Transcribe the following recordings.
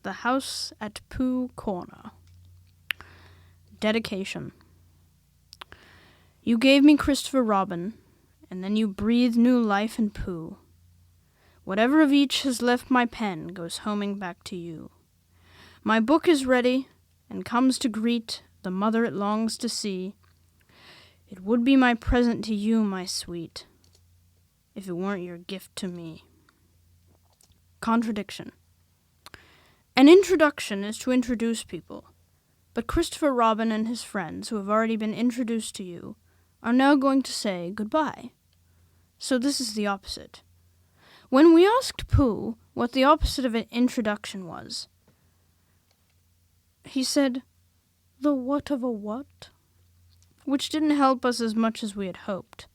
The House at Pooh Corner. Dedication. You gave me Christopher Robin, and then you breathed new life in Pooh. Whatever of each has left my pen goes homing back to you. My book is ready, and comes to greet the mother it longs to see. It would be my present to you, my sweet, if it weren't your gift to me. Contradiction. An introduction is to introduce people, but Christopher Robin and his friends, who have already been introduced to you, are now going to say goodbye. So this is the opposite. When we asked Pooh what the opposite of an introduction was, he said, "The what of a what?" Which didn't help us as much as we had hoped.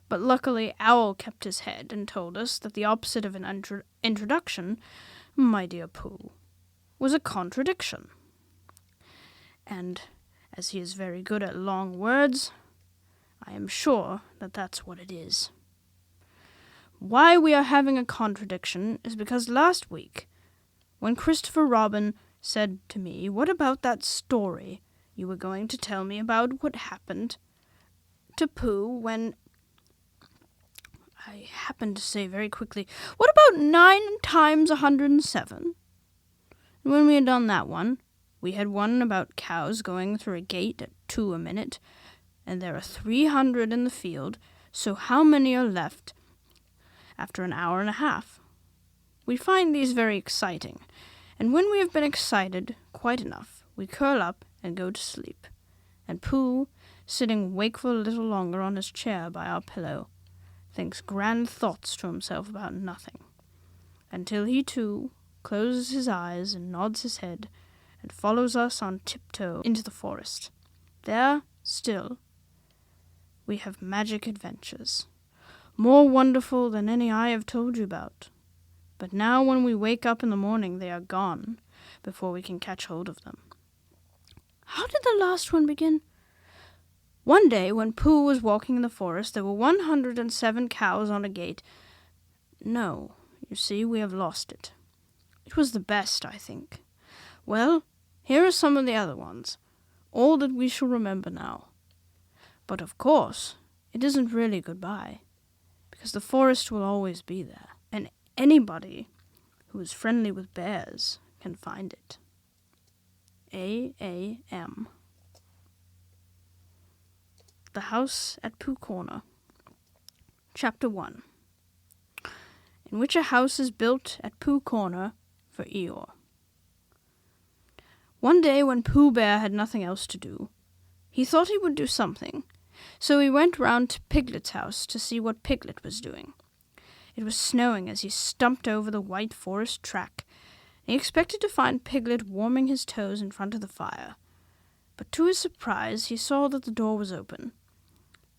But luckily Owl kept his head and told us that the opposite of an introduction, my dear Pooh, was a contradiction. And as he is very good at long words, I am sure that that's what it is. Why we are having a contradiction is because last week, when Christopher Robin said to me, "What about that story you were going to tell me about what happened to Pooh when..." I happened to say very quickly, "What about 9 times 107? And when we had done that one, we had one about cows going through a gate at 2 a minute, and there are 300 in the field, so how many are left after an hour and a half?" We find these very exciting, and when we have been excited quite enough, we curl up and go to sleep, and Pooh, sitting wakeful a little longer on his chair by our pillow, thinks grand thoughts to himself about nothing, until he too closes his eyes and nods his head and follows us on tiptoe into the forest. There, still, we have magic adventures, more wonderful than any I have told you about. But now when we wake up in the morning, they are gone before we can catch hold of them. How did the last one begin? One day, when Pooh was walking in the forest, there were 107 cows on a gate. No, you see, we have lost it. It was the best, I think. Well, here are some of the other ones, all that we shall remember now. But of course, it isn't really goodbye, because the forest will always be there, and anybody who is friendly with bears can find it. A.A.M. The House at Pooh Corner. Chapter 1. In which a house is built at Pooh Corner for Eeyore. One day when Pooh Bear had nothing else to do, he thought he would do something, so he went round to Piglet's house to see what Piglet was doing. It was snowing as he stumped over the white forest track, and he expected to find Piglet warming his toes in front of the fire. But to his surprise, he saw that the door was open,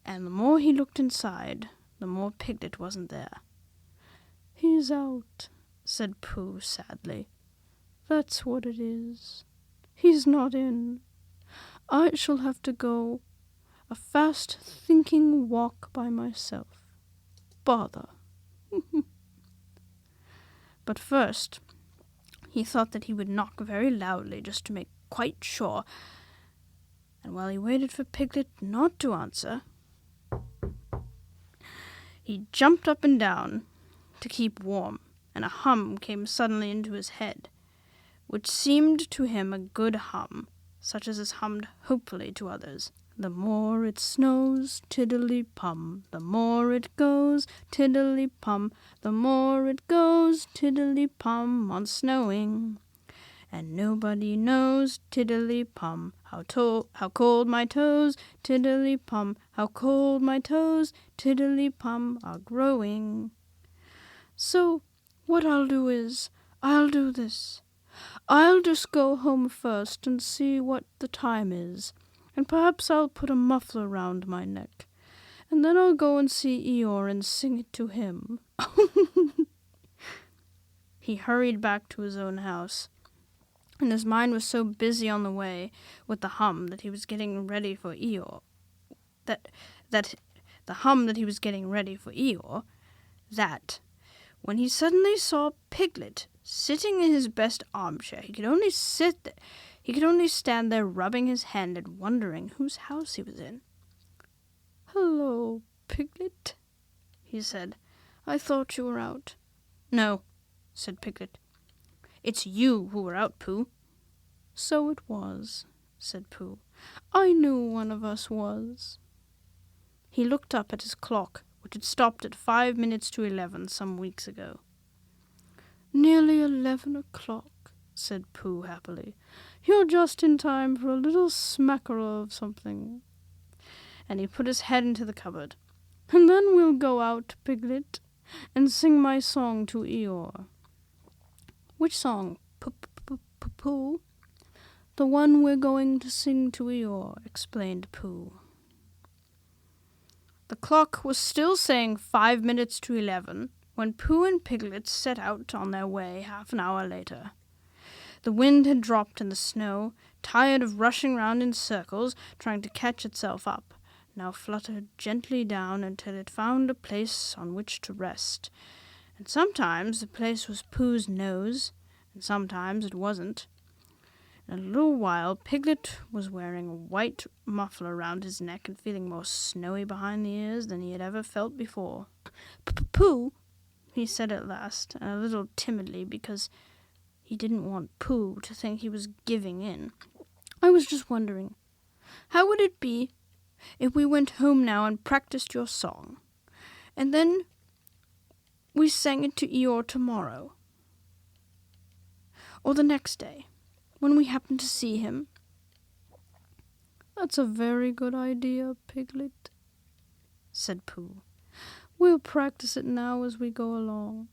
and the more he looked inside, the more Piglet wasn't there. "He's out," said Pooh sadly. "That's what it is. He's not in. I shall have to go a fast thinking walk by myself. Bother." But first, he thought that he would knock very loudly just to make quite sure, and while he waited for Piglet not to answer, he jumped up and down to keep warm, and a hum came suddenly into his head, which seemed to him a good hum, such as is hummed hopefully to others. "The more it snows, tiddly-pum, the more it goes, tiddly-pum, the more it goes, tiddly-pum, on snowing. And nobody knows, tiddly-pum, how cold my toes, tiddly-pum, how cold my toes, tiddly-pum, are growing. So what I'll do is, I'll do this. I'll just go home first and see what the time is, and perhaps I'll put a muffler round my neck, and then I'll go and see Eeyore and sing it to him." He hurried back to his own house, and his mind was so busy on the way with the hum that he was getting ready for Eeyore, that when he suddenly saw Piglet sitting in his best armchair. He could only sit there. He could only stand there rubbing his hand and wondering whose house he was in. "Hello, Piglet," he said. "I thought you were out." "No," said Piglet. "It's you who were out, Pooh." "So it was," said Pooh. "I knew one of us was." He looked up at his clock, which had stopped at 5 minutes to 11 some weeks ago. "Nearly 11 o'clock," said Pooh happily. "You're just in time for a little smackerel of something." And he put his head into the cupboard. "And then we'll go out, Piglet, and sing my song to Eeyore." "Which song, Pooh?" "The one we're going to sing to Eeyore," explained Pooh. The clock was still saying 5 minutes to 11 when Pooh and Piglet set out on their way half an hour later. The wind had dropped and the snow, tired of rushing round in circles, trying to catch itself up, now fluttered gently down until it found a place on which to rest. And sometimes the place was Pooh's nose, and sometimes it wasn't. In a little while, Piglet was wearing a white muffler round his neck and feeling more snowy behind the ears than he had ever felt before. "Pooh," he said at last, and a little timidly because he didn't want Pooh to think he was giving in. "I was just wondering, how would it be if we went home now and practiced your song, and then we sang it to Eeyore tomorrow, or the next day, when we happen to see him?" "That's a very good idea, Piglet," said Pooh. "We'll practice it now as we go along,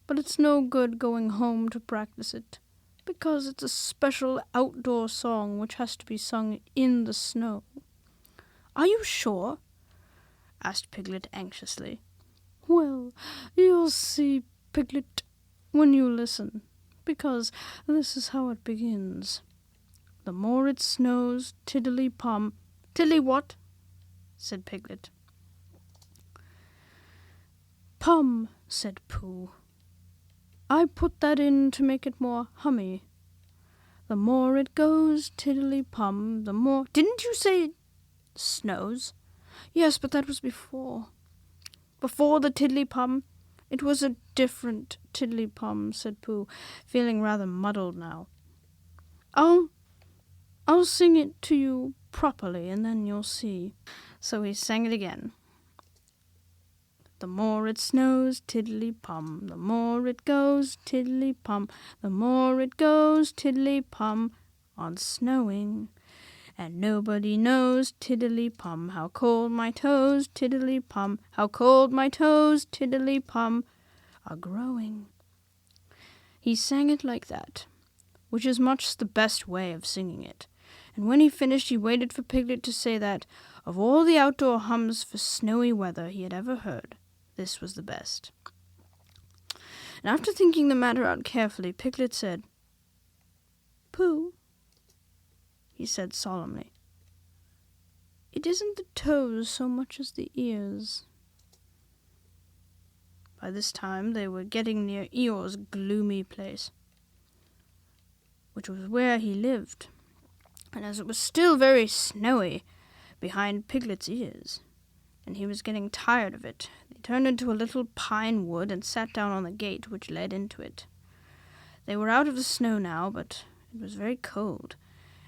but it's no good going home to practice it, because it's a special outdoor song which has to be sung in the snow." "Are you sure?" asked Piglet anxiously. "Well, you'll see, Piglet, when you listen, because this is how it begins. The more it snows, tiddly-pum—" "Tiddly what?" said Piglet. "Pum," said Pooh. "I put that in to make it more hummy. The more it goes, tiddly-pum, the more—" "Didn't you say snows?" "Yes, but that was before." "Before the tiddly-pum?" "It was a different tiddly-pum," said Pooh, feeling rather muddled now. I'll sing it to you properly, and then you'll see." So he sang it again. "The more it snows, tiddly-pum, the more it goes, tiddly-pum, the more it goes, tiddly-pum, on snowing. And nobody knows, tiddly-pum, how cold my toes, tiddly-pum, how cold my toes, tiddly-pum, are growing." He sang it like that, which is much the best way of singing it. And when he finished, he waited for Piglet to say that, of all the outdoor hums for snowy weather he had ever heard, this was the best. And after thinking the matter out carefully, Piglet said, "Pooh," he said solemnly, "it isn't the toes so much as the ears." By this time they were getting near Eeyore's gloomy place, which was where he lived, and as it was still very snowy behind Piglet's ears, and he was getting tired of it, they turned into a little pine wood and sat down on the gate which led into it. They were out of the snow now, but it was very cold.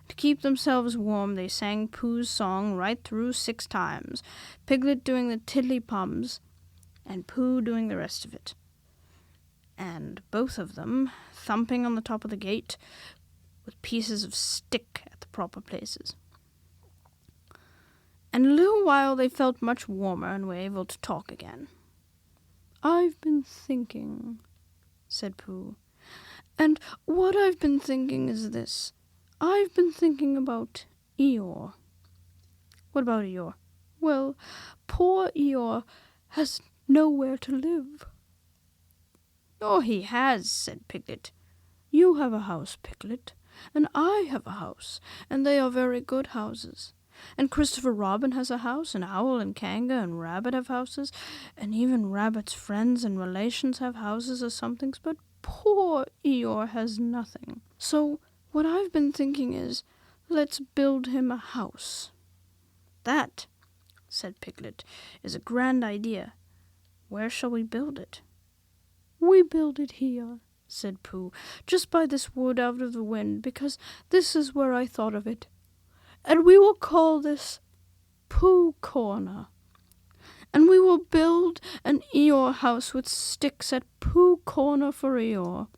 To keep themselves warm, they sang Pooh's song right through 6 times, Piglet doing the tiddly-pums, and Pooh doing the rest of it, and both of them thumping on the top of the gate with pieces of stick at the proper places. And in a little while they felt much warmer and were able to talk again. "I've been thinking," said Pooh, "and what I've been thinking is this. I've been thinking about Eeyore." "What about Eeyore?" "Well, poor Eeyore has nowhere to live." "Oh, he has," said Piglet. "You have a house, Piglet, and I have a house, and they are very good houses. And Christopher Robin has a house, and Owl and Kanga and Rabbit have houses, and even Rabbit's friends and relations have houses or somethings, but poor Eeyore has nothing. So what I've been thinking is, let's build him a house." "That," said Piglet, "is a grand idea. Where shall we build it?" "We build it here," said Pooh, "just by this wood out of the wind, because this is where I thought of it. And we will call this Pooh Corner. And we will build an Eeyore house with sticks at Pooh Corner for Eeyore."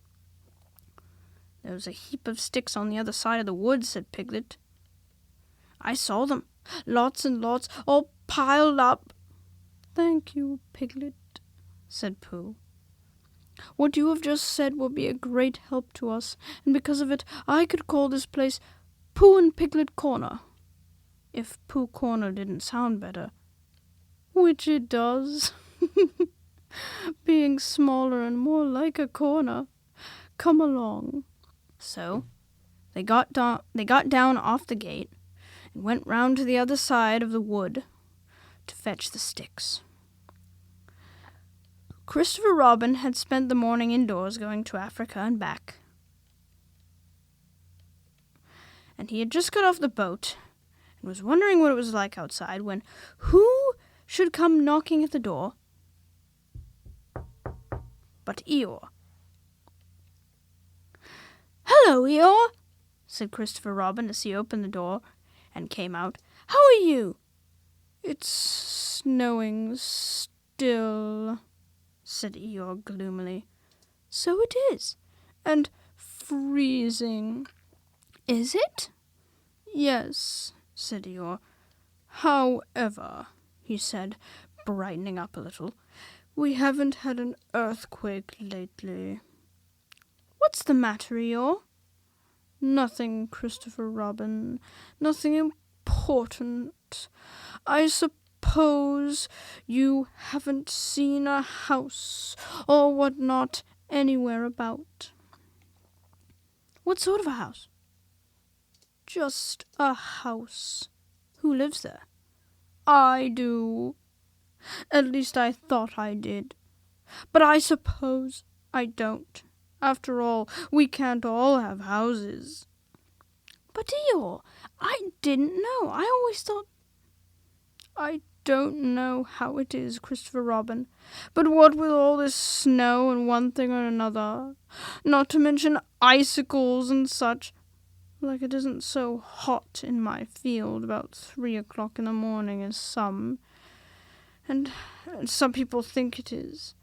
"There was a heap of sticks on the other side of the wood," said Piglet. "I saw them, lots and lots, all piled up." "Thank you, Piglet," said Pooh. "What you have just said will be a great help to us, and because of it I could call this place Pooh and Piglet Corner, if Pooh Corner didn't sound better. Which it does, being smaller and more like a corner. Come along." So they got down off the gate and went round to the other side of the wood to fetch the sticks. Christopher Robin had spent the morning indoors going to Africa and back, and he had just got off the boat and was wondering what it was like outside when who should come knocking at the door but Eeyore. "Hello, Eeyore," said Christopher Robin as he opened the door and came out. "How are you?" "It's snowing still," said Eeyore gloomily. "So it is, and freezing." "Is it?" "Yes," said Eeyore. "However," he said, brightening up a little, "we haven't had an earthquake lately." "What's the matter, Eeyore?" "Nothing, Christopher Robin. Nothing important. I suppose you haven't seen a house or whatnot anywhere about." "What sort of a house?" "Just a house." "Who lives there?" "I do. At least I thought I did. But I suppose I don't. After all, we can't all have houses." "But Eeyore, I didn't know. I always thought—" "I don't know how it is, Christopher Robin, but what with all this snow and one thing or another, not to mention icicles and such, like it isn't so hot in my field about 3 o'clock in the morning as some, and some people think it is.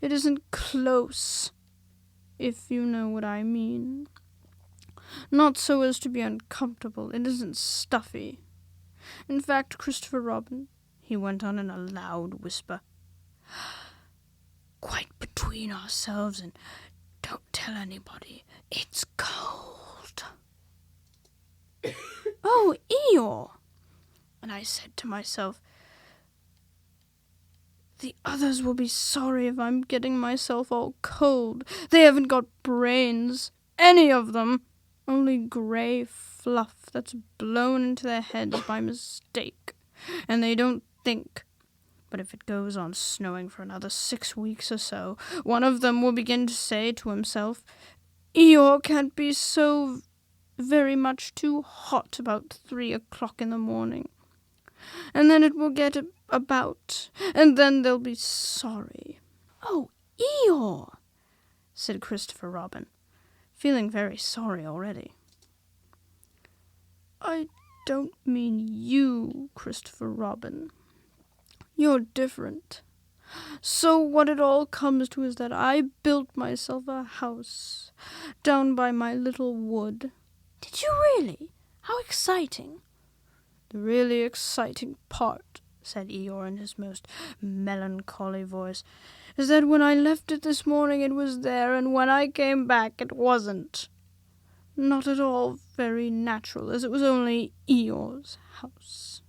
It isn't close, if you know what I mean. Not so as to be uncomfortable. It isn't stuffy. In fact, Christopher Robin," he went on in a loud whisper, "quite between ourselves and don't tell anybody, it's cold." "Oh, Eeyore!" And I said to myself, the others will be sorry if I'm getting myself all cold. They haven't got brains, any of them, only grey fluff that's blown into their heads by mistake, and they don't think. But if it goes on snowing for another 6 weeks or so, one of them will begin to say to himself, Eeyore can't be so very much too hot about 3 o'clock in the morning. And then it will get about, and then they'll be sorry." "Oh, Eeyore," said Christopher Robin, feeling very sorry already. "I don't mean you, Christopher Robin. You're different. So what it all comes to is that I built myself a house down by my little wood." "Did you really? How exciting!" "The really exciting part," said Eeyore in his most melancholy voice, "is that when I left it this morning it was there, and when I came back it wasn't. Not at all very natural, as it was only Eeyore's house.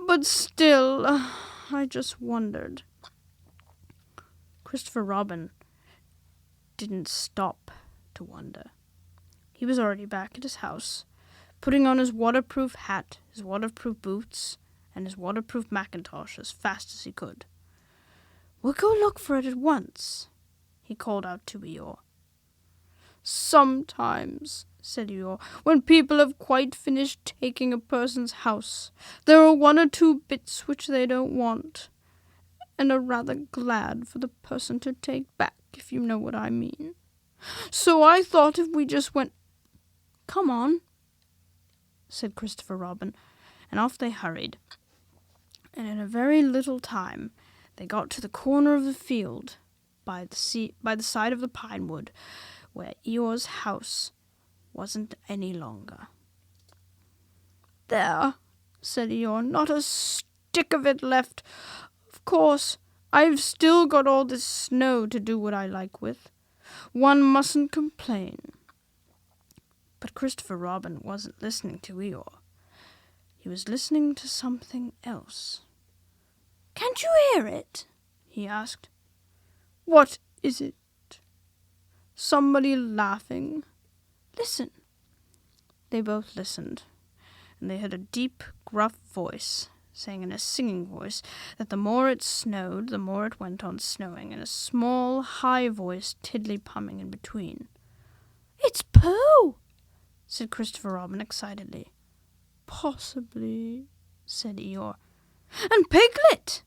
But still, I just wondered." Christopher Robin didn't stop to wonder. He was already back at his house, putting on his waterproof hat, his waterproof boots, and his waterproof mackintosh as fast as he could. "We'll go look for it at once," he called out to Eeyore. "Sometimes," said Eeyore, "when people have quite finished taking a person's house, there are one or two bits which they don't want, and are rather glad for the person to take back, if you know what I mean. So I thought if we just went—" "Come on," said Christopher Robin, and off they hurried. And in a very little time they got to the corner of the field by the side of the pine wood, where Eeyore's house wasn't any longer. "There," said Eeyore, "not a stick of it left. Of course, I've still got all this snow to do what I like with. One mustn't complain." But Christopher Robin wasn't listening to Eeyore. He was listening to something else. "Can't you hear it?" he asked. "What is it?" "Somebody laughing. Listen." They both listened, and they heard a deep, gruff voice saying in a singing voice that the more it snowed, the more it went on snowing, and a small, high voice tiddly-pumming in between. "It's Pooh!" said Christopher Robin excitedly. "Possibly," said Eeyore. "And Piglet!"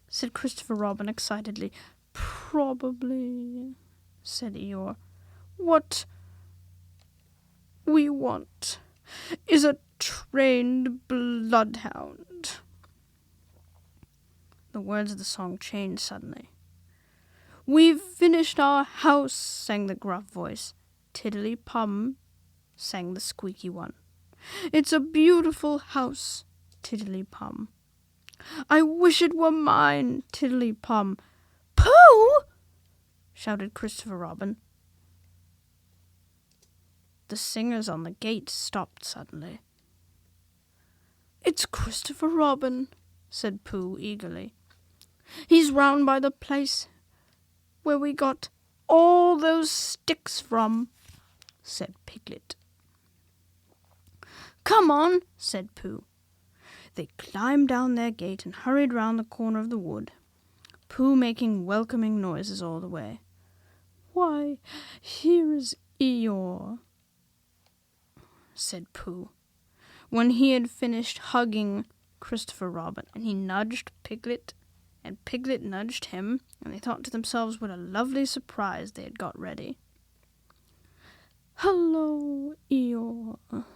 said Christopher Robin excitedly. "Probably," said Eeyore. "What we want is a trained bloodhound." The words of the song changed suddenly. "We've finished our house," sang the gruff voice. "Tiddly-pum," sang the squeaky one. "It's a beautiful house, Tiddly-pum. I wish it were mine, Tiddly-pum." "Pooh!" shouted Christopher Robin. The singers on the gate stopped suddenly. "It's Christopher Robin," said Pooh eagerly. "He's round by the place where we got all those sticks from," said Piglet. "Come on," said Pooh. They climbed down their gate and hurried round the corner of the wood, Pooh making welcoming noises all the way. "Why, here is Eeyore," said Pooh, when he had finished hugging Christopher Robin, and he nudged Piglet, and Piglet nudged him, and they thought to themselves what a lovely surprise they had got ready. "Hello, Eeyore."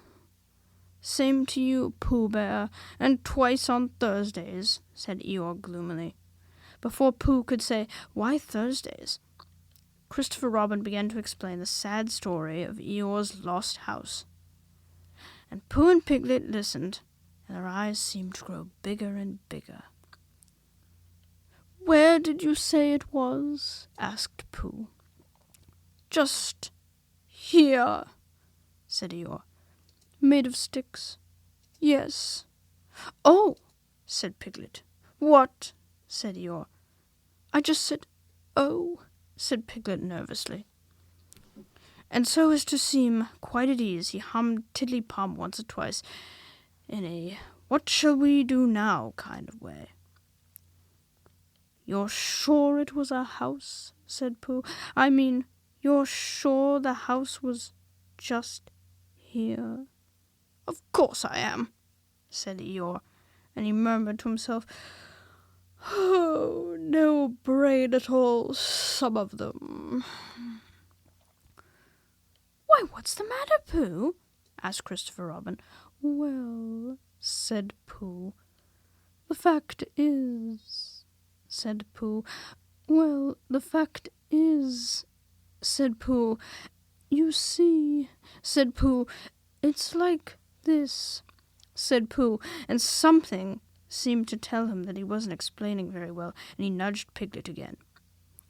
"Same to you, Pooh Bear, and twice on Thursdays," said Eeyore gloomily. Before Pooh could say, "Why Thursdays?" Christopher Robin began to explain the sad story of Eeyore's lost house. And Pooh and Piglet listened, and their eyes seemed to grow bigger and bigger. "Where did you say it was?" asked Pooh. "Just here," said Eeyore. "Made of sticks?" "Yes." "Oh," said Piglet. "What?" said Eeyore. "I just said, 'oh,'" said Piglet nervously. And so as to seem quite at ease, he hummed Tiddly-Pum once or twice in a "what shall we do now" kind of way. "You're sure it was a house?" said Pooh. "I mean, you're sure the house was just here?" "Of course I am," said Eeyore, and he murmured to himself, "Oh, no brain at all, some of them." "Why, what's the matter, Pooh?" asked Christopher Robin. "Well," said Pooh, "the fact is," said Pooh. "Well, the fact is," said Pooh. "You see," said Pooh, "it's like this," said Pooh, and something seemed to tell him that he wasn't explaining very well, and he nudged Piglet again.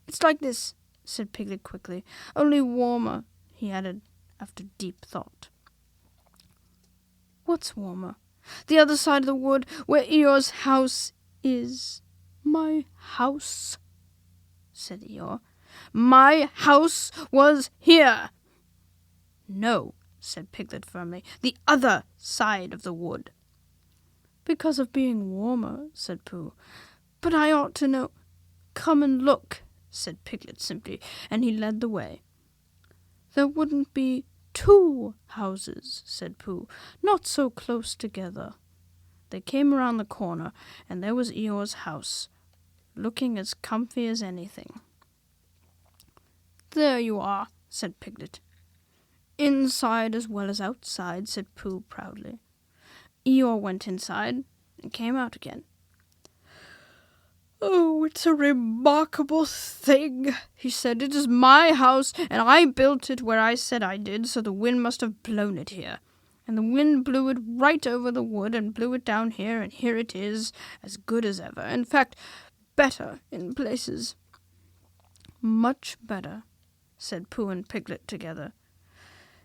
"It's like this," said Piglet quickly, "only warmer," he added after deep thought. "What's warmer?" "The other side of the wood, where Eeyore's house is." "My house?" said Eeyore. "My house was here." "No," said Piglet firmly. "The other side of the wood." "Because of being warmer," said Pooh. "But I ought to know." "Come and look," said Piglet simply, and he led the way. "There wouldn't be 2 houses," said Pooh, "not so close together." They came around the corner, and there was Eeyore's house, looking as comfy as anything. "There you are," said Piglet. "Inside as well as outside," said Pooh proudly. Eeyore went inside and came out again. "Oh, it's a remarkable thing," he said. "It is my house, and I built it where I said I did, so the wind must have blown it here. And the wind blew it right over the wood and blew it down here, and here it is, as good as ever. In fact, better in places." "Much better," said Pooh and Piglet together.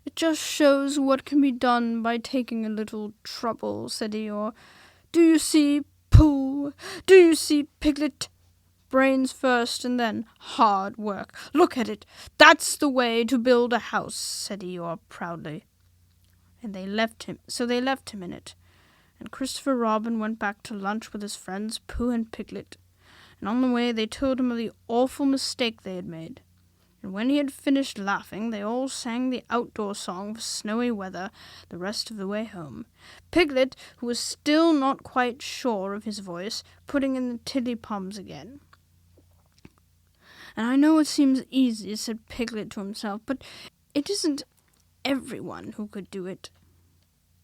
"It just shows what can be done by taking a little trouble," said Eeyore. "Do you see, Pooh? Do you see, Piglet? Brains first and then hard work. Look at it. That's the way to build a house," said Eeyore proudly. And they left him in it. And Christopher Robin went back to lunch with his friends Pooh and Piglet. And on the way they told him of the awful mistake they had made. And when he had finished laughing, they all sang the outdoor song for snowy weather the rest of the way home. Piglet, who was still not quite sure of his voice, putting in the tilly-pums again. "And I know it seems easy," said Piglet to himself, "but it isn't everyone who could do it."